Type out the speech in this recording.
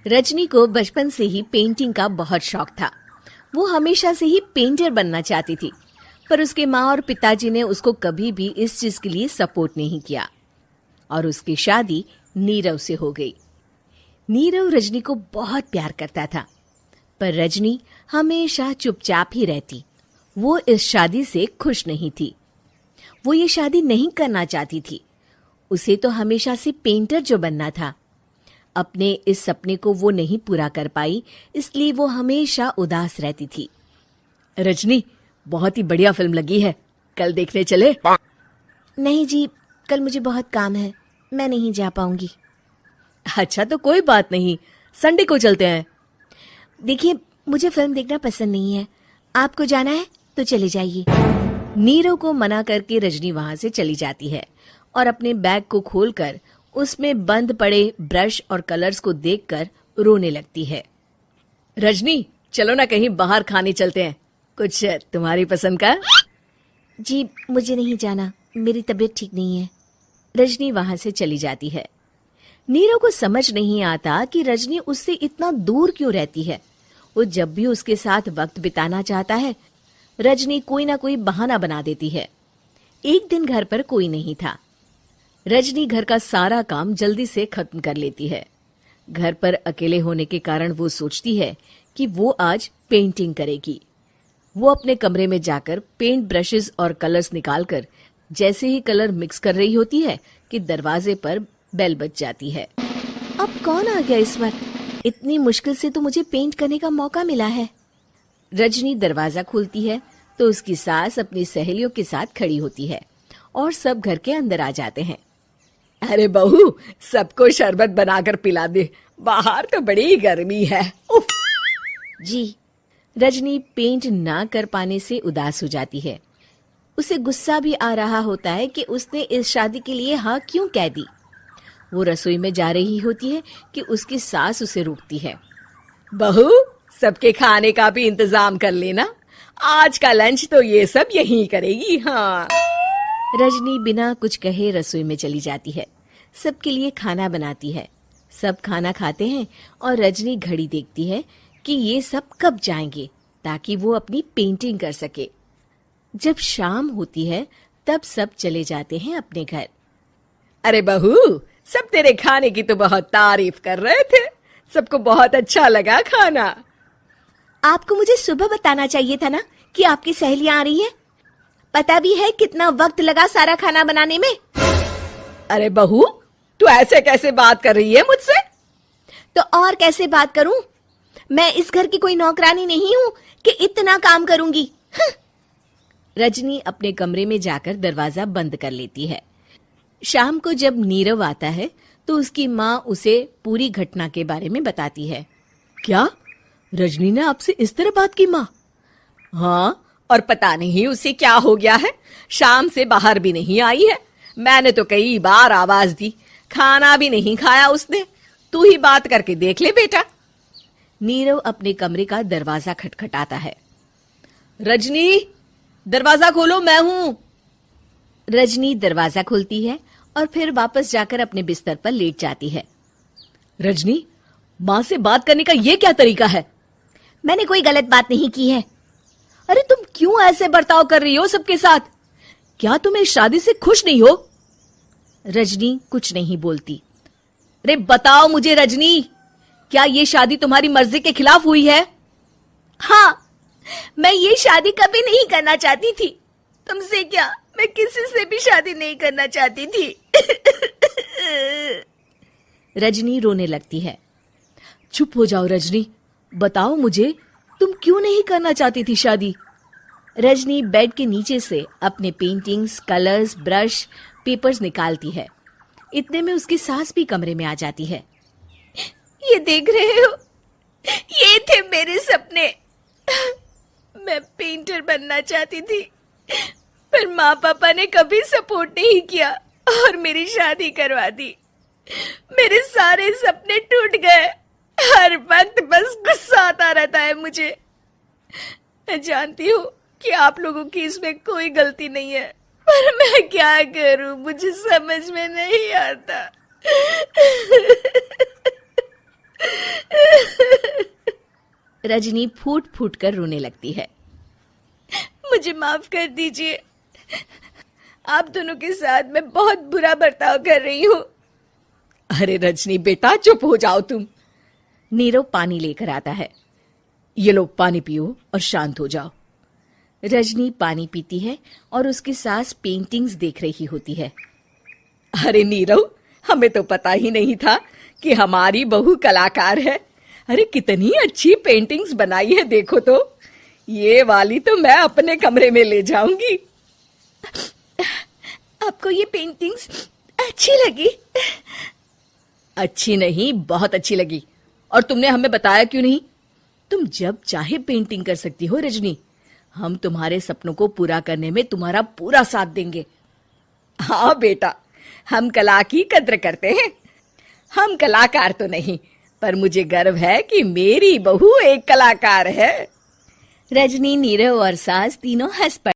रजनी को बचपन से ही पेंटिंग का बहुत शौक था। वो हमेशा से ही पेंटर बनना चाहती थी, पर उसके माँ और पिताजी ने उसको कभी भी इस चीज के लिए सपोर्ट नहीं किया और उसकी शादी नीरव से हो गई। नीरव रजनी को बहुत प्यार करता था, पर रजनी हमेशा चुपचाप ही रहती। वो इस शादी से खुश नहीं थी। वो ये शादी नहीं करना चाहती थी। उसे तो हमेशा से पेंटर जो बनना था। अपने इस सपने को वो नहीं पूरा कर पाई, इसलिए वो हमेशा उदास रहती थी। रजनी, बहुत ही बढ़िया फिल्म लगी है, कल देखने चले? नहीं जी, कल मुझे बहुत काम है, मैं नहीं जा पाऊंगी। अच्छा तो कोई बात नहीं, संडे को चलते हैं। देखिए, मुझे फिल्म देखना पसंद नहीं है। आपको जाना है तो चले जाइए। नीरव को मना करके रजनी वहां से चली जाती है और अपने बैग को खोलकर उसमें बंद पड़े ब्रश और कलर्स को देखकर रोने लगती है। रजनी, चलो ना कहीं बाहर खाने चलते हैं, कुछ तुम्हारी पसंद का। जी, मुझे नहीं जाना, मेरी तबीयत ठीक नहीं है। रजनी वहां से चली जाती है। नीरव को समझ नहीं आता कि रजनी उससे इतना दूर क्यों रहती है। वो जब भी उसके साथ वक्त बिताना चाहता है, रजनी कोई ना कोई बहाना बना देती है। एक दिन घर पर कोई नहीं था। रजनी घर का सारा काम जल्दी से खत्म कर लेती है। घर पर अकेले होने के कारण वो सोचती है कि वो आज पेंटिंग करेगी। वो अपने कमरे में जाकर पेंट ब्रशेस और कलर्स निकालकर जैसे ही कलर मिक्स कर रही होती है कि दरवाजे पर बेल बज जाती है। अब कौन आ गया इस वक्त? इतनी मुश्किल से तो मुझे पेंट करने का मौका मिला है। रजनी दरवाजा खोलती है तो उसकी सास अपनी सहेलियों के साथ खड़ी होती है और सब घर के अंदर आ जाते हैं। अरे बहू, सबको शरबत बनाकर पिला दे, बाहर तो बड़ी गर्मी है। उफ। जी। रजनी पेंट ना कर पाने से उदास हो जाती है। उसे गुस्सा भी आ रहा होता है कि उसने इस शादी के लिए हाँ क्यों कह दी। वो रसोई में जा रही होती है कि उसकी सास उसे रोकती है। बहू, सबके खाने का भी इंतजाम कर लेना, आज का लंच तो ये सब यहीं करेगी। हाँ। रजनी बिना कुछ कहे रसोई में चली जाती है। सबके लिए खाना बनाती है। सब खाना खाते हैं और रजनी घड़ी देखती है कि ये सब कब जाएंगे ताकि वो अपनी पेंटिंग कर सके। जब शाम होती है तब सब चले जाते हैं अपने घर। अरे बहू, सब तेरे खाने की तो बहुत तारीफ कर रहे थे, सबको बहुत अच्छा लगा खाना। आपको मुझे सुबह बताना चाहिए था ना कि आपकी सहेलियां आ रही हैं। पता भी है कितना वक्त लगा सारा खाना बनाने में। अरे बहू, तू ऐसे कैसे बात कर रही है मुझसे? तो और कैसे बात करूं? मैं इस घर की कोई नौकरानी नहीं हूं कि इतना काम करूंगी। रजनी अपने कमरे में जाकर दरवाजा बंद कर लेती है। शाम को जब नीरव आता है तो उसकी माँ उसे पूरी घटना के बारे में बताती है। क्या? रजनी ने आपसे इस तरह बात की माँ? हाँ, और पता नहीं उसे क्या हो गया है, शाम से बाहर भी नहीं आई है। मैंने तो कई बार आवाज दी, खाना भी नहीं खाया उसने। तू ही बात करके देख ले बेटा। नीरव अपने कमरे का दरवाजा खटखटाता है। रजनी, दरवाजा खोलो, मैं हूं। रजनी दरवाजा खोलती है और फिर वापस जाकर अपने बिस्तर पर लेट जाती है। रजनी, माँ से बात करने का ये क्या तरीका है? मैंने कोई गलत बात नहीं की है। अरे तुम क्यों ऐसे बर्ताव कर रही हो सबके साथ? क्या तुम इस शादी से खुश नहीं हो? रजनी कुछ नहीं बोलती। अरे बताओ मुझे रजनी, क्या ये शादी तुम्हारी मर्जी के खिलाफ हुई है? हाँ, मैं ये शादी कभी नहीं करना चाहती थी। तुमसे क्या, मैं किसी से भी शादी नहीं करना चाहती थी। रजनी रोने लगती है। चुप हो जाओ रजनी, बताओ मुझे, तुम क्यों नहीं करना चाहती थी शादी? रजनी बेड के नीचे से अपने पेंटिंग्स, कलर्स, ब्रश, पेपर्स निकालती है। इतने में उसकी सास भी कमरे में आ जाती है। ये देख रहे हो, ये थे मेरे सपने। मैं पेंटर बनना चाहती थी, पर माँ पापा ने कभी सपोर्ट नहीं किया और मेरी शादी करवा दी। मेरे सारे सपने टूट गए। हर वक्त बस गुस्सा आता रहता है मुझे। मैं जानती हूँ कि आप लोगों की इसमें कोई गलती नहीं है, पर मैं क्या करूँ, मुझे समझ में नहीं आता। रजनी फूट फूट कर रोने लगती है। मुझे माफ कर दीजिए, आप दोनों के साथ मैं बहुत बुरा बर्ताव कर रही हूँ। अरे रजनी बेटा, चुप हो जाओ तुम। नीरव पानी लेकर आता है। ये लो पानी पियो और शांत हो जाओ। रजनी पानी पीती है और उसकी सास पेंटिंग्स देख रही होती है। अरे नीरव, हमें तो पता ही नहीं था कि हमारी बहू कलाकार है। अरे कितनी अच्छी पेंटिंग्स बनाई है, देखो तो। ये वाली तो मैं अपने कमरे में ले जाऊंगी। आपको ये पेंटिंग्स अच्छी लगी? अच्छी नहीं, बहुत अच्छी लगी। और तुमने हमें बताया क्यों नहीं? तुम जब चाहे पेंटिंग कर सकती हो रजनी। हम तुम्हारे सपनों को पूरा करने में तुम्हारा पूरा साथ देंगे। हाँ बेटा, हम कला की कद्र करते हैं। हम कलाकार तो नहीं, पर मुझे गर्व है कि मेरी बहू एक कलाकार है। रजनी, नीरव और सास तीनों हंस पड़े।